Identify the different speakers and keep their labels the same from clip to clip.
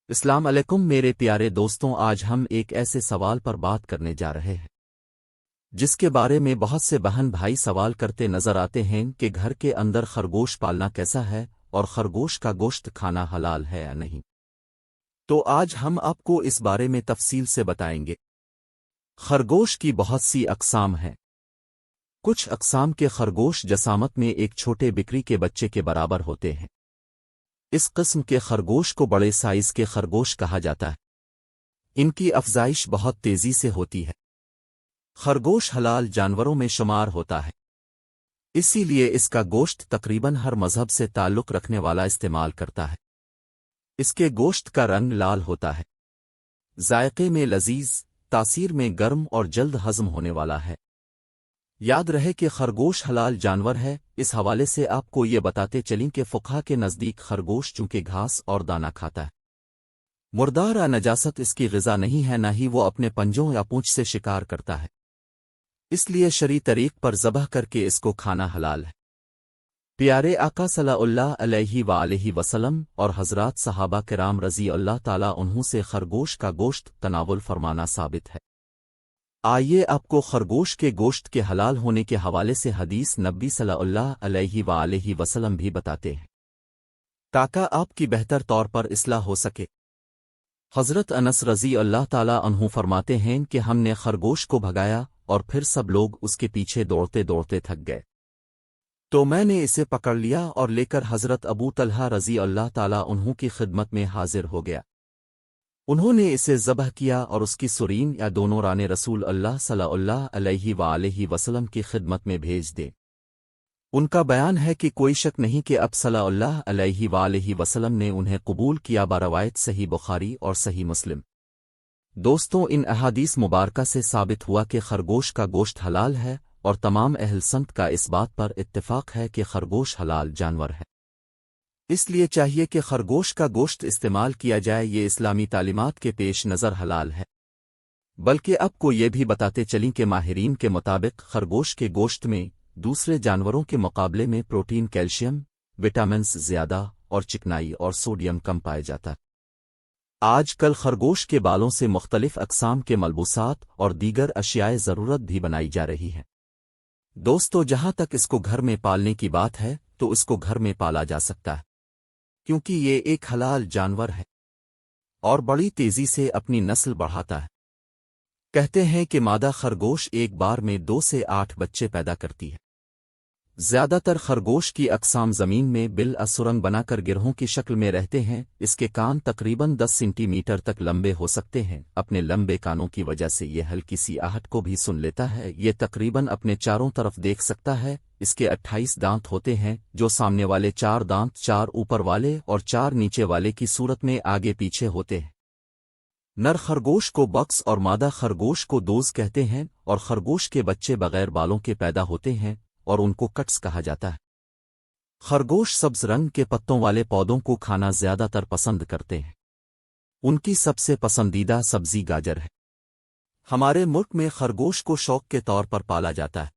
Speaker 1: السلام علیکم میرے پیارے دوستوں، آج ہم ایک ایسے سوال پر بات کرنے جا رہے ہیں جس کے بارے میں بہت سے بہن بھائی سوال کرتے نظر آتے ہیں کہ گھر کے اندر خرگوش پالنا کیسا ہے اور خرگوش کا گوشت کھانا حلال ہے یا نہیں۔ تو آج ہم آپ کو اس بارے میں تفصیل سے بتائیں گے۔ خرگوش کی بہت سی اقسام ہیں۔ کچھ اقسام کے خرگوش جسامت میں ایک چھوٹے بکری کے بچے کے برابر ہوتے ہیں۔ اس قسم کے خرگوش کو بڑے سائز کے خرگوش کہا جاتا ہے۔ ان کی افزائش بہت تیزی سے ہوتی ہے۔ خرگوش حلال جانوروں میں شمار ہوتا ہے، اسی لیے اس کا گوشت تقریباً ہر مذہب سے تعلق رکھنے والا استعمال کرتا ہے۔ اس کے گوشت کا رنگ لال ہوتا ہے، ذائقے میں لذیذ، تاثیر میں گرم اور جلد ہضم ہونے والا ہے۔ یاد رہے کہ خرگوش حلال جانور ہے۔ اس حوالے سے آپ کو یہ بتاتے چلیں کہ فقہا کے نزدیک خرگوش چونکہ گھاس اور دانہ کھاتا ہے، مردار یا نجاست اس کی غذا نہیں ہے، نہ ہی وہ اپنے پنجوں یا پونچھ سے شکار کرتا ہے، اس لیے شرعی طریق پر ذبح کر کے اس کو کھانا حلال ہے۔ پیارے آقا صلی اللہ علیہ وآلہ وسلم اور حضرات صحابہ کرام رضی اللہ تعالیٰ عنہم سے خرگوش کا گوشت تناول فرمانا ثابت ہے۔ آئیے آپ کو خرگوش کے گوشت کے حلال ہونے کے حوالے سے حدیث نبی صلی اللہ علیہ وآلہ وسلم بھی بتاتے ہیں، تاکہ آپ کی بہتر طور پر اصلاح ہو سکے۔ حضرت انس رضی اللہ تعالیٰ عنہ فرماتے ہیں کہ ہم نے خرگوش کو بھگایا اور پھر سب لوگ اس کے پیچھے دوڑتے دوڑتے تھک گئے، تو میں نے اسے پکڑ لیا اور لے کر حضرت ابو طلحہ رضی اللہ تعالیٰ عنہ کی خدمت میں حاضر ہو گیا۔ انہوں نے اسے ذبح کیا اور اس کی سرین یا دونوں رانے رسول اللہ صلی اللہ علیہ وآلہ وسلم کی خدمت میں بھیج دے۔ ان کا بیان ہے کہ کوئی شک نہیں کہ اب صلی اللہ علیہ وآلہ وسلم نے انہیں قبول کیا، بروایت صحیح بخاری اور صحیح مسلم۔ دوستوں، ان احادیث مبارکہ سے ثابت ہوا کہ خرگوش کا گوشت حلال ہے، اور تمام اہل سنت کا اس بات پر اتفاق ہے کہ خرگوش حلال جانور ہے۔ اس لیے چاہیے کہ خرگوش کا گوشت استعمال کیا جائے، یہ اسلامی تعلیمات کے پیش نظر حلال ہے۔ بلکہ اب کو یہ بھی بتاتے چلیں کہ ماہرین کے مطابق خرگوش کے گوشت میں دوسرے جانوروں کے مقابلے میں پروٹین، کیلشیم، وٹامنز زیادہ اور چکنائی اور سوڈیم کم پائے جاتا ہے۔ آج کل خرگوش کے بالوں سے مختلف اقسام کے ملبوسات اور دیگر اشیاء ضرورت بھی بنائی جا رہی ہیں۔ دوستو، جہاں تک اس کو گھر میں پالنے کی بات ہے تو اس کو گھر میں پالا جا سکتا ہے، کیونکہ یہ ایک حلال جانور ہے اور بڑی تیزی سے اپنی نسل بڑھاتا ہے۔ کہتے ہیں کہ مادہ خرگوش ایک بار میں 2 سے 8 بچے پیدا کرتی ہے۔ زیادہ تر خرگوش کی اقسام زمین میں سرنگ بنا کر گرہوں کی شکل میں رہتے ہیں۔ اس کے کان تقریباً 10 سینٹی میٹر تک لمبے ہو سکتے ہیں۔ اپنے لمبے کانوں کی وجہ سے یہ ہلکی سی آہٹ کو بھی سن لیتا ہے۔ یہ تقریباً اپنے چاروں طرف دیکھ سکتا ہے۔ اس کے 28 دانت ہوتے ہیں، جو سامنے والے 4 دانت، 4 اوپر والے اور 4 نیچے والے کی صورت میں آگے پیچھے ہوتے ہیں۔ نر خرگوش کو بکس اور مادہ خرگوش کو دوز کہتے ہیں، اور خرگوش کے بچے بغیر بالوں کے پیدا ہوتے ہیں اور ان کو کٹس کہا جاتا ہے۔ خرگوش سبز رنگ کے پتوں والے پودوں کو کھانا زیادہ تر پسند کرتے ہیں۔ ان کی سب سے پسندیدہ سبزی گاجر ہے۔ ہمارے ملک میں خرگوش کو شوق کے طور پر پالا جاتا ہے۔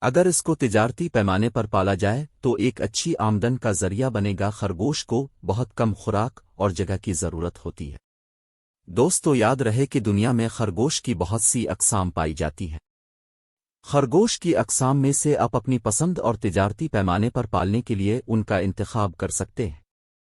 Speaker 1: اگر اس کو تجارتی پیمانے پر پالا جائے تو ایک اچھی آمدن کا ذریعہ بنے گا۔ خرگوش کو بہت کم خوراک اور جگہ کی ضرورت ہوتی ہے۔ دوستو، یاد رہے کہ دنیا میں خرگوش کی بہت سی اقسام پائی جاتی ہیں۔ خرگوش کی اقسام میں سے آپ اپنی پسند اور تجارتی پیمانے پر پالنے کے لیے ان کا انتخاب کر سکتے ہیں۔